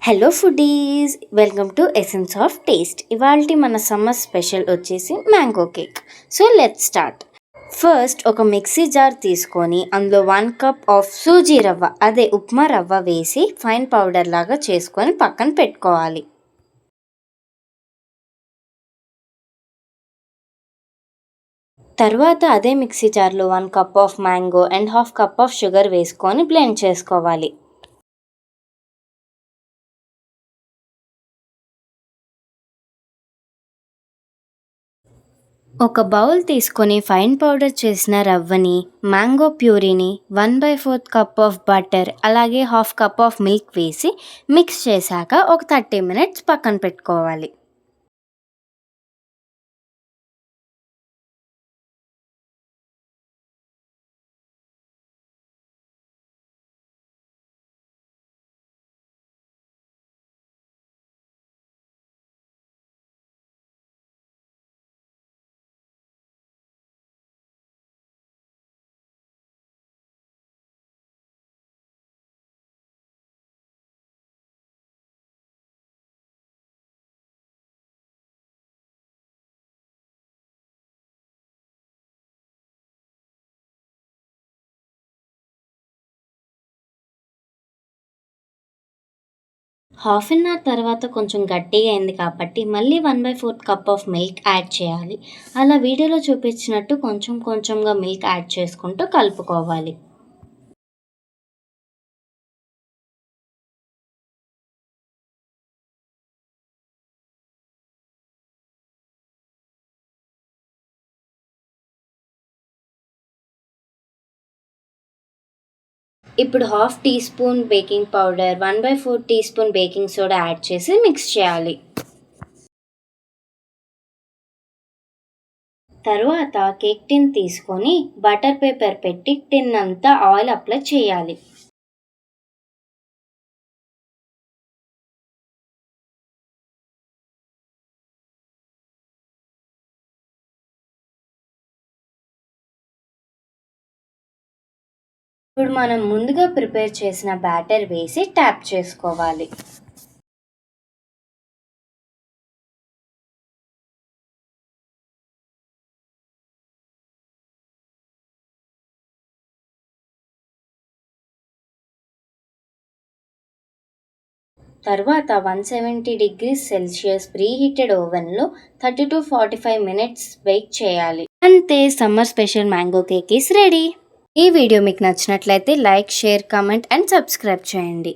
Hello foodies, welcome to essence of taste. ఇవాల్టి మన summer special వచ్చేసి mango cake. So let's start. First ఒక mixie jar తీసుకొని అందులో 1 కప్ ఆఫ్ సూజీ రవ్వ, అదే ఉప్మా రవ్వ వేసి ఫైన్ పౌడర్ లాగా చేసుకొని పక్కన పెట్టుకోవాలి. తర్వాత అదే మిక్సీ జార్లో 1 cup of mango and half cup of sugar వేసుకొని బ్లెండ్ చేసుకోవాలి. ఒక బౌల్ తీసుకొని ఫైన్ పౌడర్ చేసిన రవ్వని, మ్యాంగో ప్యూరీని, 1/4 కప్ ఆఫ్ బటర్, అలాగే హాఫ్ కప్ ఆఫ్ మిల్క్ వేసి మిక్స్ చేశాక ఒక 30 మినిట్స్ పక్కన పెట్టుకోవాలి. హాఫ్ అన్ అవర్ తర్వాత కొంచెం గట్టిగా అయింది కాబట్టి మళ్ళీ 1/4 కప్ ఆఫ్ మిల్క్ యాడ్ చేయాలి. అలా వీడియోలో చూపించినట్టు కొంచెం కొంచెంగా మిల్క్ యాడ్ చేసుకుంటూ కలుపుకోవాలి. ఇప్పుడు half teaspoon baking powder, 1/4 teaspoon baking soda add చేసి మిక్స్ చేయాలి. తరువాత కేక్ టిన్ తీసుకొని బటర్ పేపర్ పెట్టి టిన్ అంతా ఆయిల్ అప్లై చేయాలి. ఇప్పుడు మనం ముందుగా ప్రిపేర్ చేసిన బ్యాటర్ వేసి ట్యాప్ చేసుకోవాలి. తర్వాత 170 డిగ్రీస్ సెల్సియస్ ప్రీహీటెడ్ ఓవెన్లో 30 to 45 మినిట్స్ బేక్ చేయాలి. అంతే, summer special mango cake is ready. ఈ వీడియో మీకు నచ్చినట్లయితే like, share, comment and subscribe చేయండి.